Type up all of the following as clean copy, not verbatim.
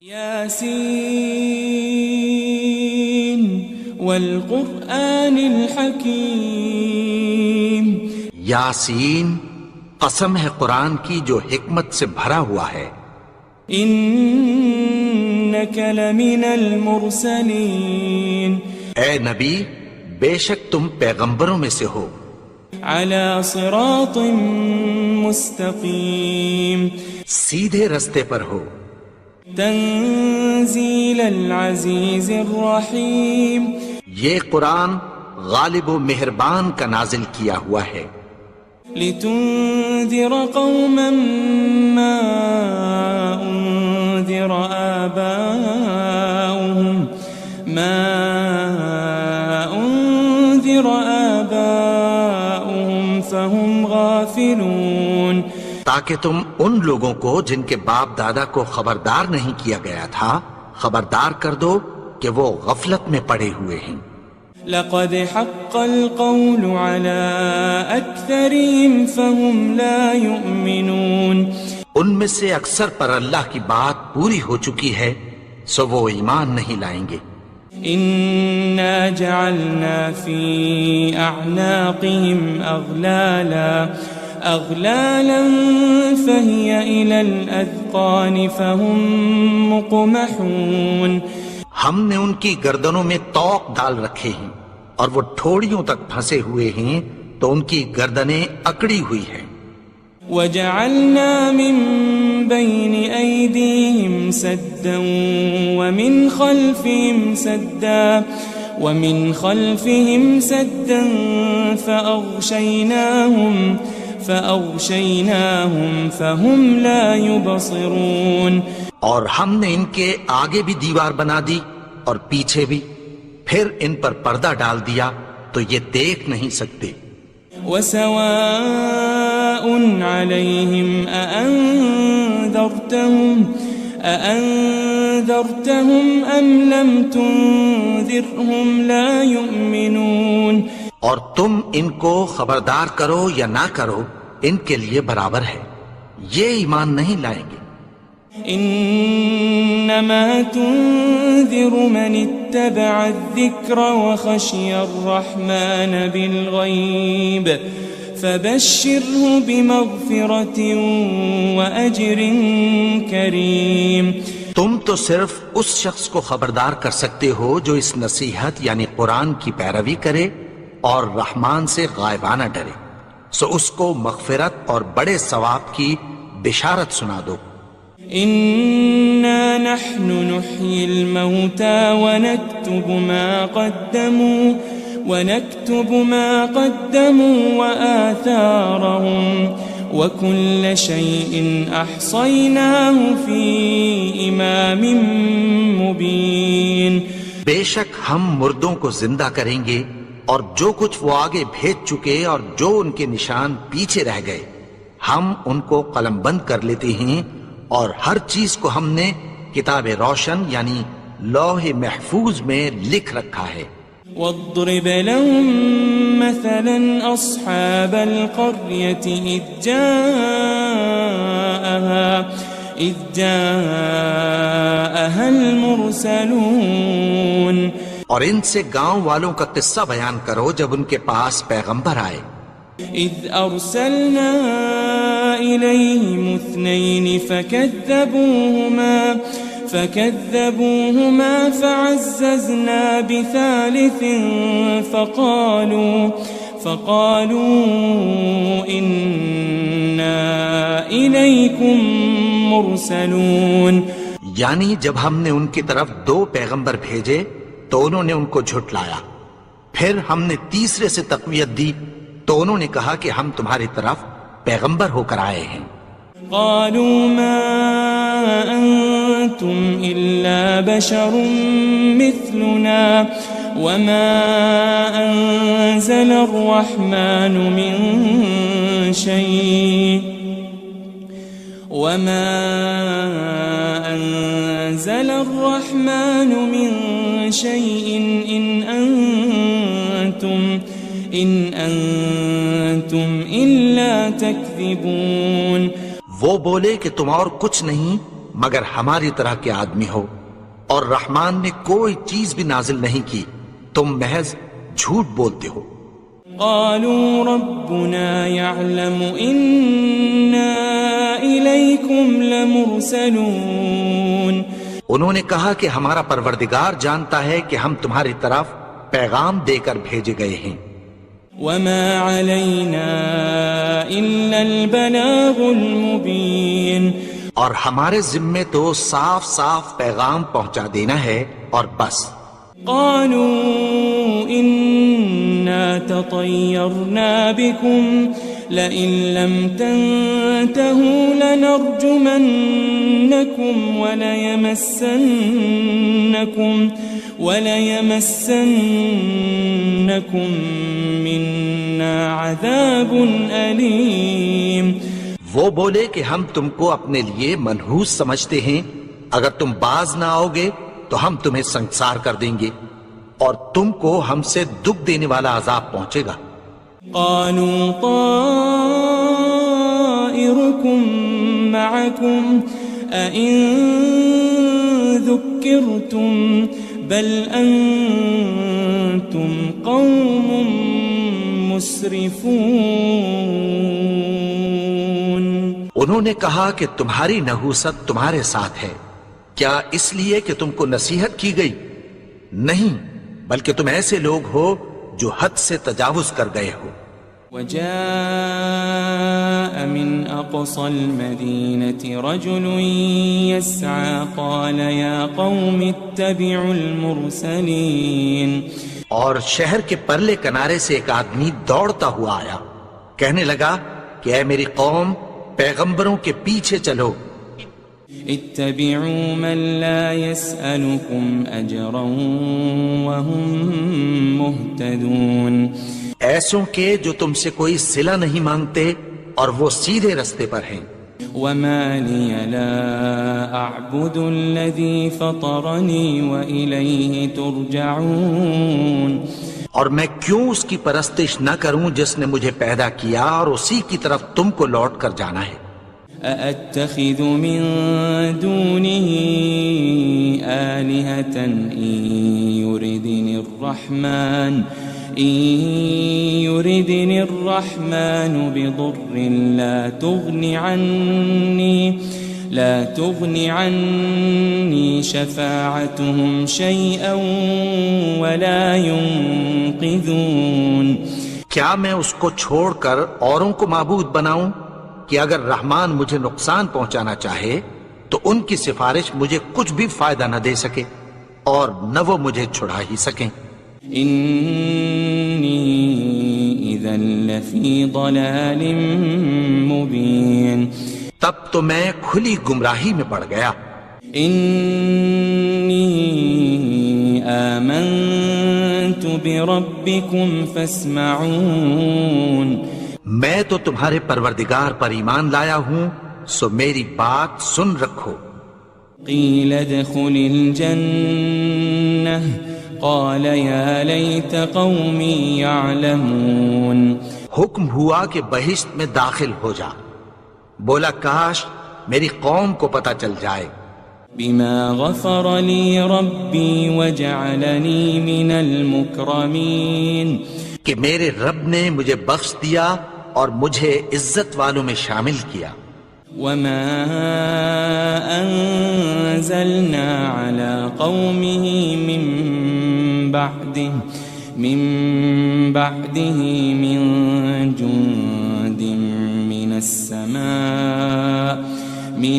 یاسین والقرآن الحکیم، یاسین قسم ہے قرآن کی جو حکمت سے بھرا ہوا ہے۔ انک لمن المرسلین، اے نبی بے شک تم پیغمبروں میں سے ہو، علی صراط مستقیم، سیدھے رستے پر ہو، تنزیل العزیز الرحیم، یہ قرآن غالب و مہربان کا نازل کیا ہوا ہے، لتنذر قوما ما انذر آباؤهم فهم غافلون، تاکہ تم ان لوگوں کو جن کے باپ دادا کو خبردار نہیں کیا گیا تھا خبردار کر دو کہ وہ غفلت میں پڑے ہوئے ہیں۔ لقد حق القول على اکثرهم فهم لا يؤمنون، ان میں سے اکثر پر اللہ کی بات پوری ہو چکی ہے سو وہ ایمان نہیں لائیں گے۔ انا جعلنا في اعناقهم اغلالا فهي الى الاذقان فهم مقمحون، ہم نے ان کی گردنوں میں طوق ڈال رکھے ہیں اور وہ ٹھوڑیوں تک پھنسے ہوئے ہیں تو ان کی گردنیں اکڑی ہوئی ہیں۔ وجعلنا من بين أيديهم سدا ومن خلفهم سدا فأغشيناهم فهم لا يبصرون، اور ہم نے ان کے آگے بھی دیوار بنا دی اور پیچھے بھی، پھر ان پر پردہ ڈال دیا تو یہ دیکھ نہیں سکتے۔ وسواء عليهم أأنذرتهم أم لم تنذرهم لا يؤمنون، اور تم ان کو خبردار کرو یا نہ کرو ان کے لیے برابر ہے، یہ ایمان نہیں لائیں گے۔ انما تنذر من اتبع الذکر وخشی الرحمن بالغیب فبشره بمغفرة وأجر کریم، تم تو صرف اس شخص کو خبردار کر سکتے ہو جو اس نصیحت یعنی قرآن کی پیروی کرے اور رحمان سے غائبانہ ڈرے، سو اس کو مغفرت اور بڑے ثواب کی بشارت سنا دو۔ إنا نحن نحيي الموتى ونكتب ما قدموا وآثارهم وكل شيء أحصيناه في إمام مبين، بے شک ہم مردوں کو زندہ کریں گے اور جو کچھ وہ آگے بھیج چکے اور جو ان کے نشان پیچھے رہ گئے ہم ان کو قلم بند کر لیتے ہیں، اور ہر چیز کو ہم نے کتاب روشن یعنی لوح محفوظ میں لکھ رکھا ہے۔ واضرب لهم مثلا أصحاب القرية إذ جاءها المرسلون، اور ان سے گاؤں والوں کا قصہ بیان کرو جب ان کے پاس پیغمبر آئے۔ إذ أرسلنا إليهم 2 فكذبوهما فعززنا بثالث فقالوا إنا إليكم مرسلون، یعنی جب ہم نے ان کی طرف 2 پیغمبر بھیجے تو انہوں نے ان کو جھٹلایا، پھر ہم نے تیسرے سے تقویت دی تو انہوں نے کہا کہ ہم تمہاری طرف پیغمبر ہو کر آئے ہیں۔ قالوا ما أنتم إلا بشر مثلنا وما أنزل الرحمن من شيء إن أنتم إلا تكذبون، وہ بولے کہ تم اور کچھ نہیں مگر ہماری طرح کے آدمی ہو، اور رحمان نے کوئی چیز بھی نازل نہیں کی، تم محض جھوٹ بولتے ہو۔ قالوا ربنا يعلم إنا إليكم لمرسلون، انہوں نے کہا کہ ہمارا پروردگار جانتا ہے کہ ہم تمہاری طرف پیغام دے کر بھیجے گئے ہیں۔ وما علينا إلا البلاغ المبين، اور ہمارے ذمے تو صاف صاف پیغام پہنچا دینا ہے اور بس۔ قالوا إنا تطيرنا بكم لئن لم تنتهوا لنرجمنكم وليمسنكم منا عذاب أليم۔ وہ بولے کہ ہم تم کو اپنے لیے منحوس سمجھتے ہیں، اگر تم باز نہ آؤ گے تو ہم تمہیں سنسار کر دیں گے اور تم کو ہم سے دکھ دینے والا عذاب پہنچے گا۔ قالوا طائركم معكم أئن ذكرتم بل أنتم قوم مسرفون۔ انہوں نے کہا کہ تمہاری نحوست تمہارے ساتھ ہے، کیا اس لیے کہ تم کو نصیحت کی گئی؟ نہیں، بلکہ تم ایسے لوگ ہو جو حد سے تجاوز کر گئے ہو۔ وجاء من أقصى المدينة رجل يسعى قال يا قوم اتبعوا المرسلين۔ اور شہر کے پرلے کنارے سے ایک آدمی دوڑتا ہوا آیا، کہنے لگا کہ اے میری قوم، پیغمبروں کے پیچھے چلو۔ اتبعوا من لا يسألكم أجرا وهم مهتدون، ایسوں کے جو تم سے کوئی صلہ نہیں مانگتے اور وہ سیدھے رستے پر ہیں۔ وما لي لا أعبد الذي فطرني وإليه ترجعون، اور میں کیوں اس کی پرستش نہ کروں جس نے مجھے پیدا کیا اور اسی کی طرف تم کو لوٹ کر جانا ہے۔ أأتخذ من دونه آلهة إن يردني الرحمن بضر لا تغن عني شفاعتهم شيئا ولا ينقذون۔ کیا میں اس کو چھوڑ کر اوروں کو معبود بناؤں کہ اگر رحمان مجھے نقصان پہنچانا چاہے تو ان کی سفارش مجھے کچھ بھی فائدہ نہ دے سکے اور نہ وہ مجھے چھڑا ہی سکیں۔ إني إذا لفي ضلال مبين، تب تو میں کھلی گمراہی میں پڑ گیا۔ إني آمنت بربكم فاسمعون، میں تو تمہارے پروردگار پر ایمان لایا ہوں، سو میری بات سن رکھو۔ قيل ادخل الجنة قال يا ليت قومي يعلمون، حکم ہوا کہ بہشت میں داخل ہو جا، بولا کاش میری قوم کو پتہ چل جائے۔ بما غفر لي ربي وجعلني من المكرمين، کہ میرے رب نے مجھے بخش دیا اور مجھے عزت والوں میں شامل کیا۔ وما أنزلنا على قومه من بعده من جند من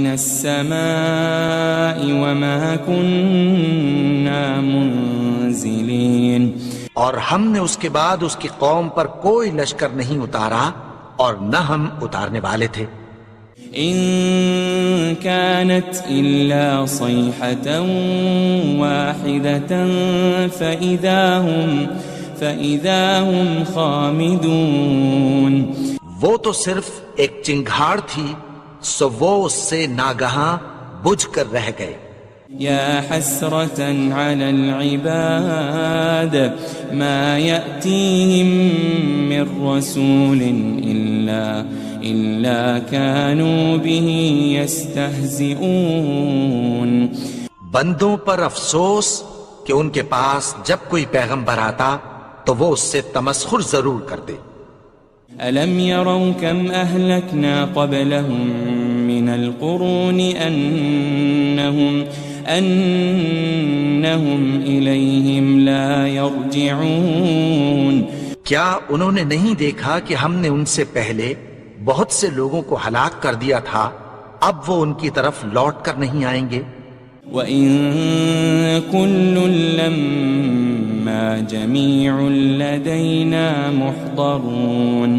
السماء وما كنا منزلين، اور ہم نے اس کے بعد اس کی قوم پر کوئی لشکر نہیں اتارا اور نہ ہم اتارنے والے تھے۔ إن كانت إلا صيحة واحدة فإذا هم خامدون، وہ تو صرف ایک چنگھاڑ تھی، سو وہ اس سے ناگہاں بجھ کر رہ گئے۔ يا حسرة على العباد ما يأتيهم من رسول إلا كانوا به يستهزئون بندوں پر افسوس کہ ان کے پاس جب کوئی پیغمبر آتا تو وہ اس سے تمسخر ضرور کرتے. ألم يروا كم أهلكنا قبلهم من القرون أنهم إليهم لا يرجعون کیا انہوں نے نہیں دیکھا کہ ہم نے ان سے پہلے بہت سے لوگوں کو ہلاک کر دیا تھا، اب وہ ان کی طرف لوٹ کر نہیں آئیں گے. وَإِن كُلٌّ لَمَّا جَمِيعٌ لَدَيْنَا مُحْضَرُونَ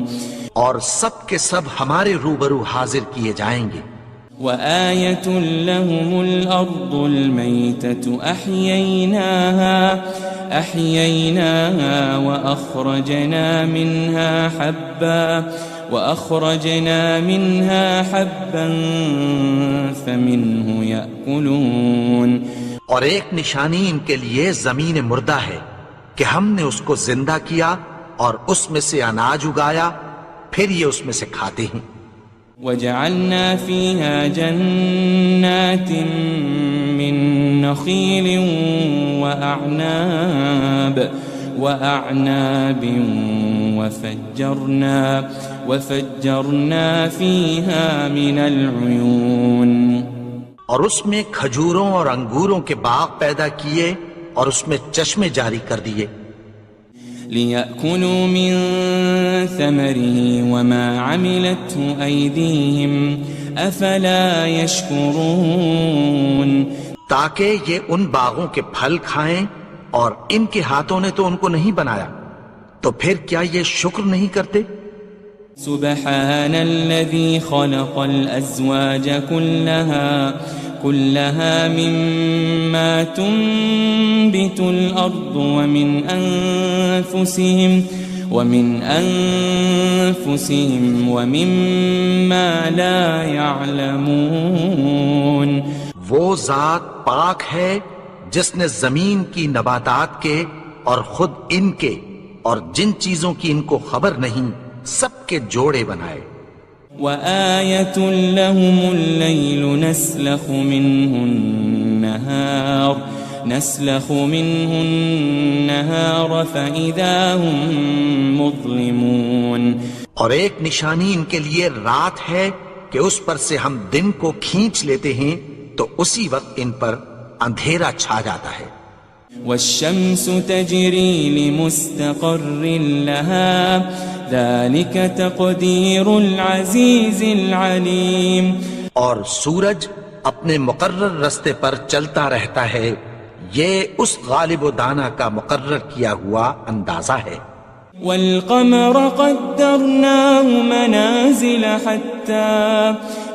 اور سب کے سب ہمارے روبرو حاضر کیے جائیں گے. وَآيَةٌ لَهُمُ الْأَرْضُ الْمَيْتَةُ أَحْيَيْنَاهَا وَأَخْرَجْنَا مِنْهَا حَبًّا فَمِنْهُ يَأْكُلُونَ اور ایک نشانی ان کے لیے زمین مردہ ہے کہ ہم نے اس کو زندہ کیا اور اس میں سے اناج اگایا، پھر یہ اس میں سے کھاتے ہیں. وَجَعَلْنَا فِيهَا جَنَّاتٍ مِّن نَخِيلٍ وَأَعْنَابٍ وَفَجَّرْنَا فِيهَا مِنَ الْعُيُونِ اور اس میں کھجوروں اور انگوروں کے باغ پیدا کیے اور اس میں چشمے جاری کر دیے. لِيَأْكُلُوا مِن ثَمَرِهِ وَمَا عَمِلَتْهُ أَيْدِيهِمْ أَفَلَا يَشْكُرُونَ تاکہ یہ ان باغوں کے پھل کھائیں اور ان کے ہاتھوں نے تو ان کو نہیں بنایا، تو پھر کیا یہ شکر نہیں کرتے؟ سبحان الذي خلق الأزواج كلها مما تنبت الأرض ومن أنفسهم ومما لا يعلمون وہ ذات پاک ہے جس نے زمین کی نباتات کے اور خود ان کے اور جن چیزوں کی ان کو خبر نہیں سب کے جوڑے بنائے. وَآيَةٌ لَهُمُ اللَّيْلُ نَسْلَخُ مِنْهُ النَّهَارَ فَإِذَا هُمْ مُظْلِمُونَ اور ایک نشانی ان کے لیے رات ہے کہ اس پر سے ہم دن کو کھینچ لیتے ہیں تو اسی وقت ان پر اندھیرا چھا جاتا ہے. وَالشَّمْسُ تَجْرِي لِمُسْتَقَرٍّ لَهَا ذَلِكَ تَقْدِيرُ الْعَزِيزِ الْعَلِيمِ اور سورج اپنے مقرر رستے پر چلتا رہتا ہے، یہ اس غالب و دانا کا مقرر کیا ہوا اندازہ ہے. وَالْقَمَرَ قَدَّرْنَاهُ مَنَازِلَ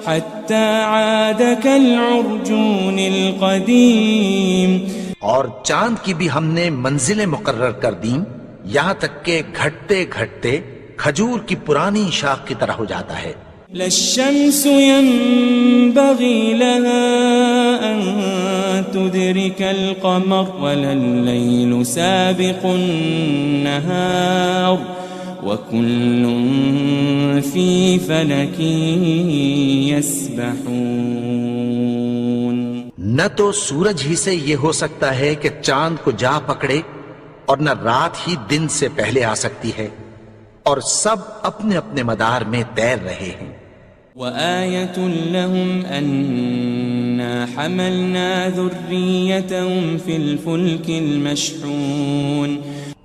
حَتَّى عَادَ كَالْعُرْجُونِ الْقَدِيمِ اور چاند کی بھی ہم نے منزلیں مقرر کر دیں، یہاں تک کہ گھٹتے گھٹتے کھجور کی پرانی شاخ کی طرح ہو جاتا ہے. لَلشَّمْسُ يَنبَغِي لَهَا أَن تُدْرِكَ الْقَمَرَ وَلَلَّيْلُ سَابِقُ النَّهَارِ وَكُلٌّ فِي فَلَكٍ يَسْبَحُونَ نہ تو سورج ہی سے یہ ہو سکتا ہے کہ چاند کو جا پکڑے، اور نہ رات ہی دن سے پہلے آ سکتی ہے، اور سب اپنے اپنے مدار میں تیر رہے ہیں. وَآيَةٌ لَهُمْ أَنَّا حَمَلْنَا ذُرِّيَّتَهُمْ فِي الْفُلْكِ الْمَشْحُونِ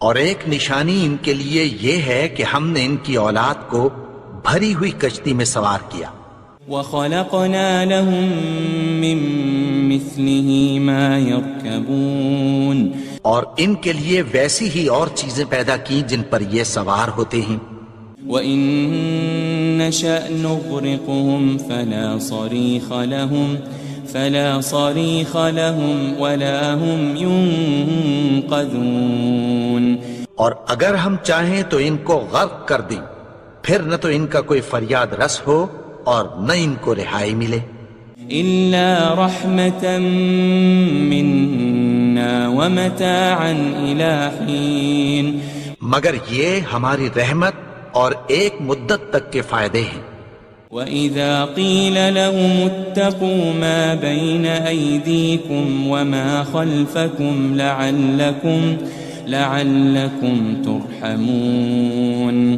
اور ایک نشانی ان کے لیے یہ ہے کہ ہم نے ان کی اولاد کو بھری ہوئی کشتی میں سوار کیا. وَخَلَقْنَا لَهُم مِّن مِّثْلِهِ مَا يَرْكَبُونَ اور ان کے لیے ویسی ہی اور چیزیں پیدا کی جن پر یہ سوار ہوتے ہیں. وَإِن نَّشَأْ نُغْرِقْهُمْ فَلَا صَرِيخَ لَهُمْ وَلَا هُمْ يُنقَذُونَ اور اگر ہم چاہیں تو ان کو غرق کر دیں، پھر نہ تو ان کا کوئی فریاد رس ہو اور نہ ان کو رہائی ملے. إِلَّا رَحْمَةً مِّنَّا وَمَتَاعًا إِلَىٰ حِينٍ مگر یہ ہماری رحمت اور ایک مدت تک کے فائدے ہیں. وَإِذَا قِيلَ لَهُمُ اتَّقُوا مَا بَيْنَ أَيْدِيكُمْ وَمَا خَلْفَكُمْ لَعَلَّكُمْ تُرْحَمُونَ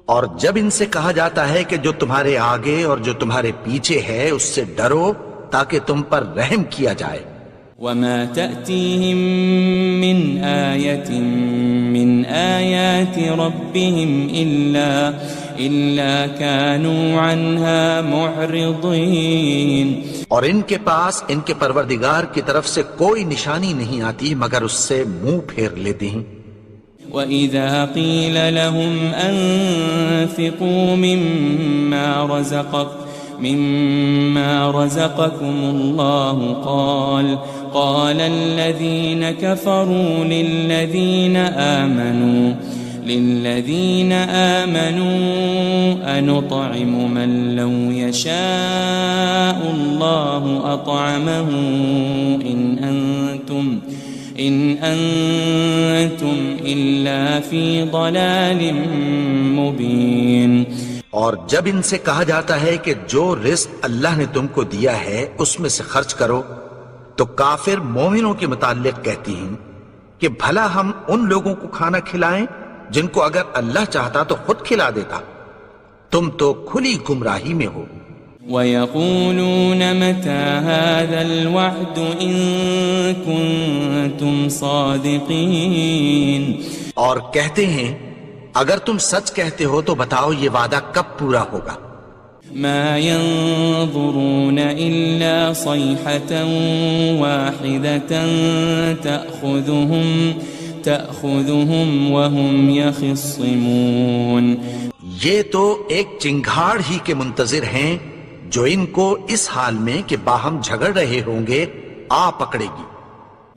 اور جب ان سے کہا جاتا ہے کہ جو تمہارے آگے اور جو تمہارے پیچھے ہے اس سے ڈرو تاکہ تم پر رحم کیا جائے. وَمَا تَأْتِيهِم مِّنْ آيَةٍ مِّنْ آيَاتِ رَبِّهِمْ إِلَّا كَانُوا عَنْهَا مُعْرِضِينَ. اور ان کے پاس ان کے پروردگار کی طرف سے کوئی نشانی نہیں آتی مگر اس سے منہ پھیر لیتے ہیں. وَإِذَا قِيلَ لَهُمْ أَنفِقُوا مِمَّا رَزَقَكُمُ اللَّهُ قَالَ الَّذِينَ كَفَرُوا لِلَّذِينَ آمَنُوا أَنُطْعِمُ مَن لَّوْ يَشَاءُ اللَّهُ أَطْعَمَهُ إِنْ أَنْتُمْ إِلَّا فِي ضَلَالٍ مُبِينٍ. اور جب ان سے کہا جاتا ہے کہ جو رزق اللہ نے تم کو دیا ہے اس میں سے خرچ کرو تو کافر مومنوں کے متعلق کہتی ہیں کہ بھلا ہم ان لوگوں کو کھانا کھلائیں جن کو اگر اللہ چاہتا تو خود کھلا دیتا. تم تو کھلی گمراہی میں ہو. وَيَقُولُونَ مَتَى هَذَا الْوَعْدُ إِن كُنتُمْ صَادِقِينَ. اور کہتے ہیں اگر تم سچ کہتے ہو تو بتاؤ یہ وعدہ کب پورا ہوگا. مَا يَنظُرُونَ إِلَّا صَيْحَةً وَاحِدَةً تَأْخُذُهُمْ وَهُمْ يَخِصِّمُونَ. یہ تو ایک چنگھاڑ ہی کے منتظر ہیں جو ان کو اس حال میں کہ باہم جھگڑ رہے ہوں گے آ پکڑے گی.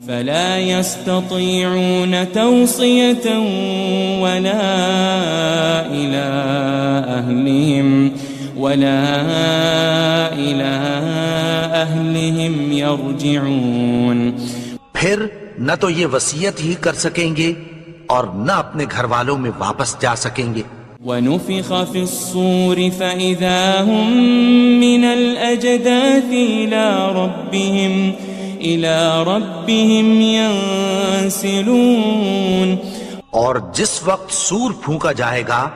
فَلَا يَسْتَطِيعُونَ تَوْصِيَةً وَلَا إِلَىٰ أَهْلِهِمْ يَرْجِعُونَ. پھر نہ تو یہ وصیت ہی کر سکیں گے اور نہ اپنے گھر والوں میں واپس جا سکیں گے. وَنُفِخَ فِي الصُّورِ فَإِذَا هُم مِّنَ الْأَجْدَاثِ إِلَىٰ رَبِّهِمْ يَنسِلُونَ. اور جس وقت سور پھونکا جائے گا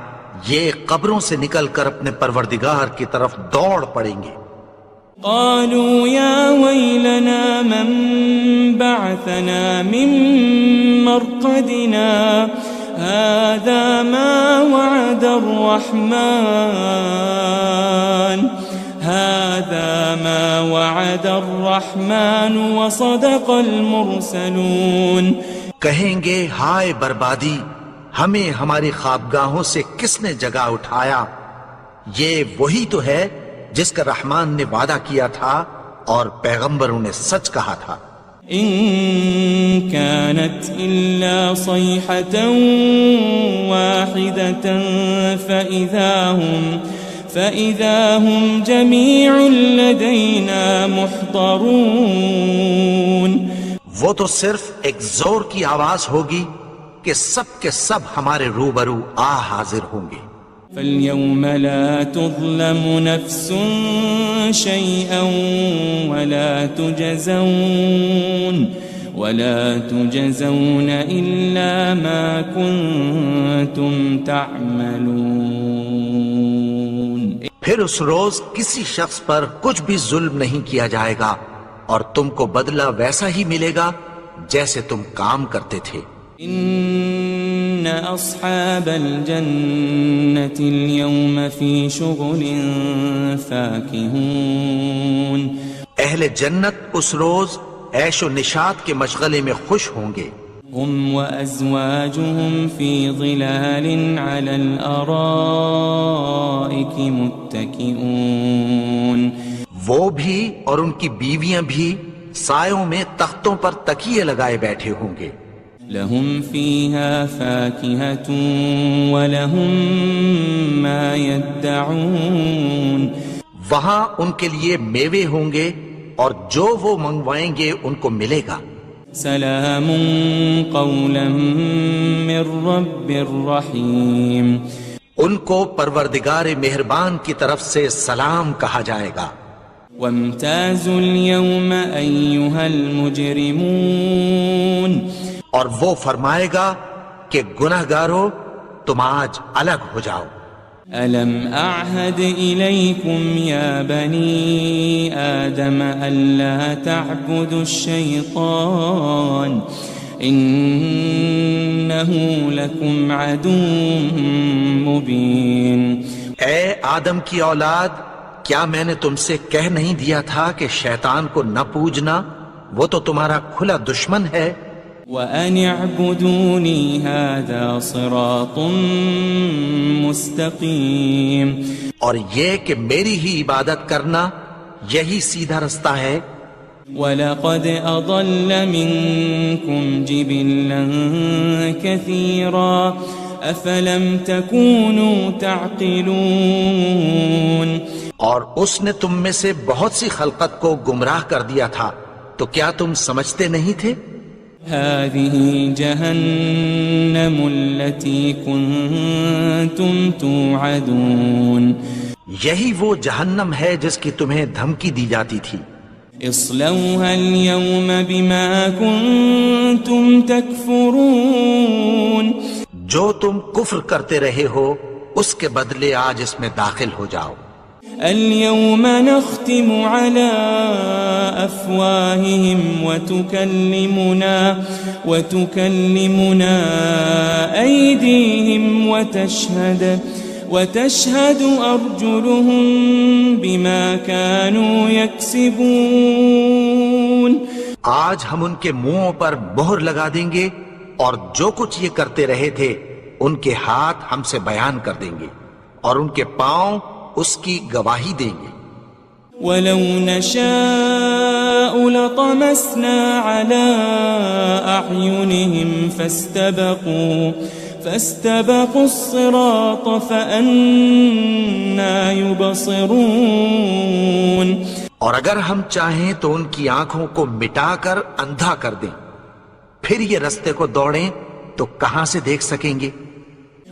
یہ قبروں سے نکل کر اپنے پروردگار کی طرف دوڑ پڑیں گے. قالوا يا ويلنا من بعثنا من مرقدنا هذا ما وعد الرحمن وصدق المرسلون. کہیں گے ہائے بربادی، ہمیں ہماری خوابگاہوں سے کس نے جگا اٹھایا؟ یہ وہی تو ہے جس کا رحمان نے وعدہ کیا تھا اور پیغمبروں نے سچ کہا تھا. ان كانت الا صيحة واحدة فإذا هم جميع لدينا محضرون. وہ تو صرف ایک زور کی آواز ہوگی کہ سب کے سب ہمارے روبرو حاضر ہوں گے. فَالْيَوْمَ لَا تُظْلَمُ نَفْسٌ شَيْئًا وَلَا تُجَزَوْنَ إِلَّا مَا كُنتُمْ تَعْمَلُونَ. پھر اس روز کسی شخص پر کچھ بھی ظلم نہیں کیا جائے گا اور تم کو بدلہ ویسا ہی ملے گا جیسے تم کام کرتے تھے. ان اصحاب الجنة اليوم في شغل فاكهون. اہل جنت اس روز عیش و نشاط کے مشغلے میں خوش ہوں گے. هم وازواجهم في ظلال على الارائك متكئون. وہ بھی اور ان کی بیویاں بھی سایوں میں تختوں پر تکیے لگائے بیٹھے ہوں گے. لهم فيها فاكهة ولهم ما يدعون. وہاں ان کے لیے میوے ہوں گے اور جو وہ منگوائیں گے ان کو ملے گا. سلام قولا من رب الرحیم. ان کو پروردگار مہربان کی طرف سے سلام کہا جائے گا. وامتازوا اليوم أيها المجرمون اور وہ فرمائے گا کہ گنہگارو تم آج الگ ہو جاؤ. ألم أعهد إليكم يا بني آدم ألا تعبدوا الشيطان إنه لكم عدو مبين. اے آدم کی اولاد، کیا میں نے تم سے کہہ نہیں دیا تھا کہ شیطان کو نہ پوجنا، وہ تو تمہارا کھلا دشمن ہے. وَأَنِ اعْبُدُونِي هَذَا صِرَاطٌ مُسْتَقِيمٌ. اور یہ کہ میری ہی عبادت کرنا یہی سیدھا رستہ ہے. وَلَقَدْ أَضَلَّ مِنْكُمْ جِبِلًّا كَثِيرًا أَفَلَمْ تَكُونُوا تَعْقِلُونَ. اور اس نے تم میں سے بہت سی خلقت کو گمراہ کر دیا تھا، تو کیا تم سمجھتے نہیں تھے؟ هذه جهنم التي كنتم توعدون. یہی وہ جہنم ہے جس کی تمہیں دھمکی دی جاتی تھی. اصلوها اليوم بما كنتم تكفرون. جو تم کفر کرتے رہے ہو اس کے بدلے آج اس میں داخل ہو جاؤ. اليوم نختم على أفواههم وتكلمنا أيديهم وتشهد أرجلهم بما كانوا يكسبون. آج ہم ان کے منہوں پر مہر لگا دیں گے اور جو کچھ یہ کرتے رہے تھے ان کے ہاتھ ہم سے بیان کر دیں گے اور ان کے پاؤں اس کی گواہی دیں گے. وَلَوْ نَشَاءُ لَطَمَسْنَا عَلَىٰ أَعْيُنِهِمْ فَاسْتَبَقُوا الصِّرَاطَ فَأَنَّىٰ يُبْصِرُونَ. اور اگر ہم چاہیں تو ان کی آنکھوں کو مٹا کر اندھا کر دیں، پھر یہ رستے کو دوڑیں تو کہاں سے دیکھ سکیں گے.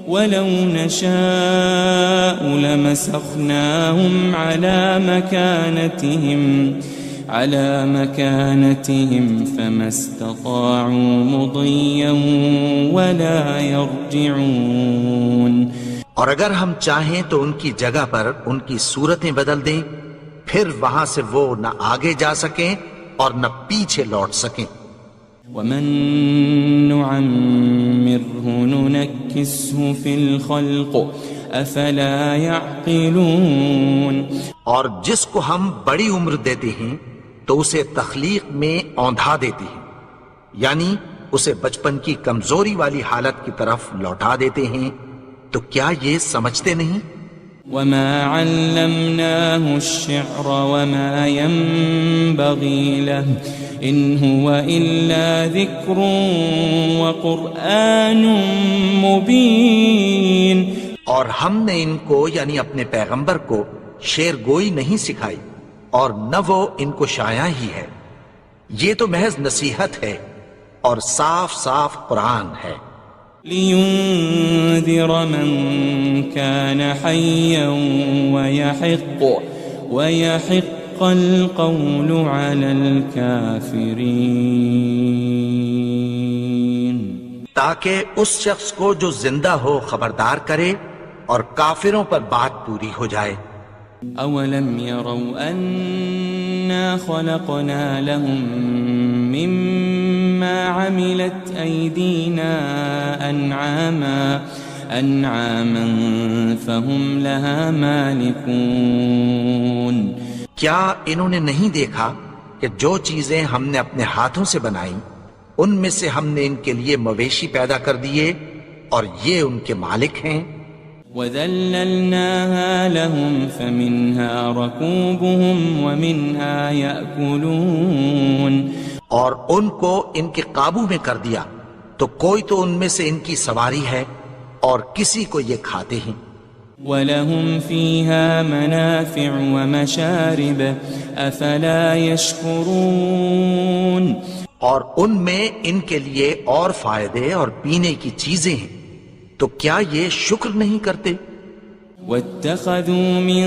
وَلَوْ نَشَاءُ لَمَسَخْنَاهُمْ عَلَى مَكَانَتِهِمْ فَمَا اسْتَطَاعُوا مُضِيًّا وَلَا يَرْجِعُونَ. اور اگر ہم چاہیں تو ان کی جگہ پر ان کی صورتیں بدل دیں، پھر وہاں سے وہ نہ آگے جا سکیں اور نہ پیچھے لوٹ سکیں. وَمَن نُعَمِّرْهُ نُنَكِّسْهُ فِي الْخَلْقِ أَفَلَا يَعْقِلُونَ. اور جس کو ہم بڑی عمر دیتے ہیں تو اسے تخلیق میں اوندھا دیتے ہیں، یعنی اسے بچپن کی کمزوری والی حالت کی طرف لوٹا دیتے ہیں. تو کیا یہ سمجھتے نہیں؟ وَمَا عَلَّمْنَاهُ الشِّعْرَ وَمَا يَنبَغِي لَهُ إِنْ هُوَ إِلَّا ذِكْرٌ وَقُرْآنٌ مُبِينٌ. اور ہم نے ان کو یعنی اپنے پیغمبر کو شعر گوئی نہیں سکھائی اور نہ وہ ان کو شایع ہی ہے، یہ تو محض نصیحت ہے اور صاف صاف قرآن ہے. لِيُنذِرَ مَن كَانَ حَيًّا وَيَحِقَّ الْقَوْلُ عَلَى الْكَافِرِينَ. تاکہ اس شخص کو جو زندہ ہو خبردار کرے اور کافروں پر بات پوری ہو جائے. أَوَلَمْ يَرَوْا أَنَّا خَلَقْنَا لَهُم مِّمَّا عَمِلَتْ أَيْدِينَا أَنْعَامًا فَهُمْ لَهَا مَالِكُونَ. کیا انہوں نے نہیں دیکھا کہ جو چیزیں ہم نے اپنے ہاتھوں سے بنائیں ان میں سے ہم نے ان کے لیے مویشی پیدا کر دیے اور یہ ان کے مالک ہیں. وَذَلَّلْنَاهَا لَهُمْ فَمِنْهَا رَكُوبُهُمْ وَمِنْهَا يَأْكُلُونَ. اور ان کو ان کے قابو میں کر دیا تو کوئی تو ان میں سے ان کی سواری ہے اور کسی کو یہ کھاتے ہیں. وَلَهُمْ فِيهَا مَنَافِعُ وَمَشَارِبُ أَفَلَا يَشْكُرُونَ. اور ان میں ان کے لیے اور فائدے اور پینے کی چیزیں ہیں، تو کیا یہ شکر نہیں کرتے؟ واتخذوا من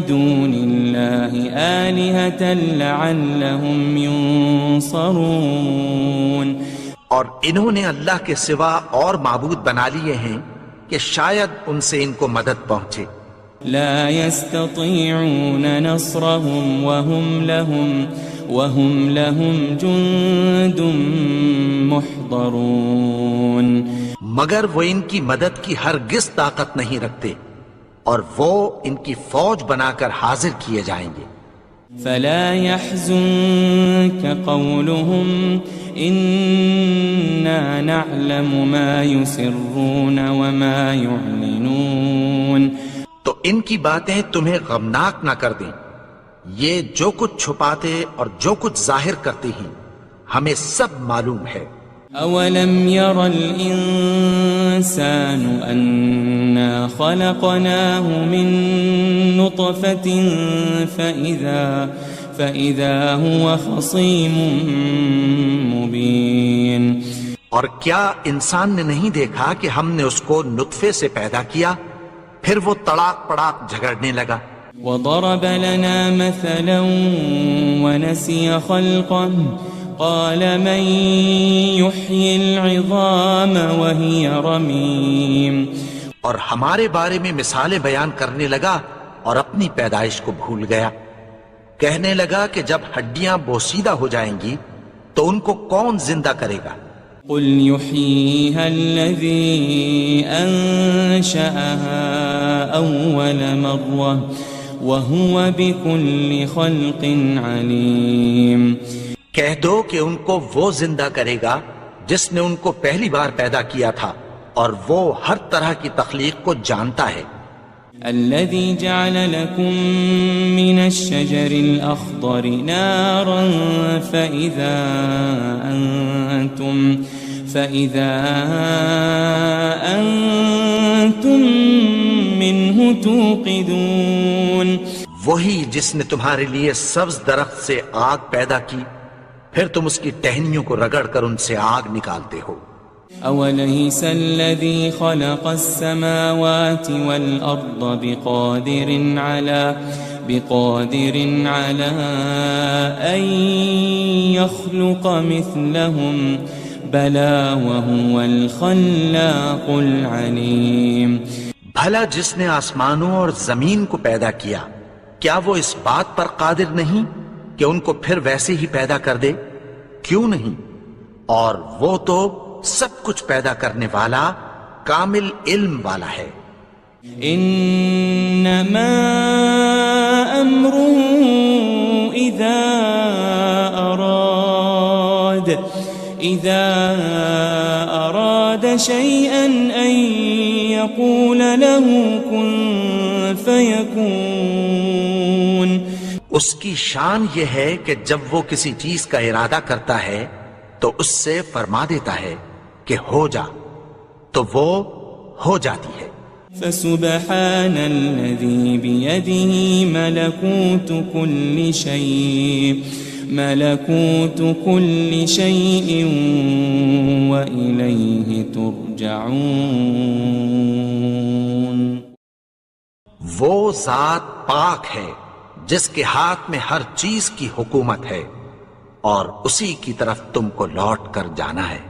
دون الله آلهة لعلهم ينصرون اور انہوں نے اللہ کے سوا اور معبود بنا لیے ہیں کہ شاید ان سے ان کو مدد پہنچے. لا يستطيعون نصرهم وهم لهم جند محضرون مگر وہ ان کی مدد کی ہرگز طاقت نہیں رکھتے اور وہ ان کی فوج بنا کر حاضر کیے جائیں گے. فلا يحزنك قولهم إنا نعلم ما يسرون وما يعلنون تو ان کی باتیں تمہیں غمناک نہ کر دیں. یہ جو کچھ چھپاتے اور جو کچھ ظاہر کرتے ہیں ہمیں سب معلوم ہے. أولم ير الإنسان أنا خلقناه من نطفة فإذا هو خصيم مبين اور کیا انسان نے نہیں دیکھا کہ ہم نے اس کو نطفے سے پیدا کیا پھر وہ تڑاک پڑاک جھگڑنے لگا. وضرب لنا مثلا ونسي خلقه قال من يحيي العظام وهي رميم اور ہمارے بارے میں مثالیں بیان کرنے لگا اور اپنی پیدائش کو بھول گیا. کہنے لگا کہ جب ہڈیاں بوسیدہ ہو جائیں گی تو ان کو کون زندہ کرے گا. قل يحييها الذي أنشأها أول مرة وهو بكل خلق عليم کہہ دو کہ ان کو وہ زندہ کرے گا جس نے ان کو پہلی بار پیدا کیا تھا اور وہ ہر طرح کی تخلیق کو جانتا ہے. الذي جعل لكم من الشجر الأخضر نارا فإذا أنتم منه توقدون وہی جس نے تمہارے لیے سبز درخت سے آگ پیدا کی پھر تم اس کی ٹہنیوں کو رگڑ کر ان سے آگ نکالتے ہو. أوليس الذي خلق السماوات والأرض بقادر على أن يخلق مثلهم بلى وهو الخلاق العليم بھلا جس نے آسمانوں اور زمین کو پیدا کیا کیا وہ اس بات پر قادر نہیں کہ ان کو پھر ویسے ہی پیدا کر دے؟ کیوں نہیں؟ اور وہ تو سب کچھ پیدا کرنے والا کامل علم والا ہے. انما امره اذا اراد شيئا ان يقول له كن فيكون اس کی شان یہ ہے کہ جب وہ کسی چیز کا ارادہ کرتا ہے تو اس سے فرما دیتا ہے کہ ہو جا تو وہ ہو جاتی ہے. فسبحان الذي بيده ملكوت كل شيء وإليه ترجعون وہ ذات پاک ہے جس کے ہاتھ میں ہر چیز کی حکومت ہے اور اسی کی طرف تم کو لوٹ کر جانا ہے.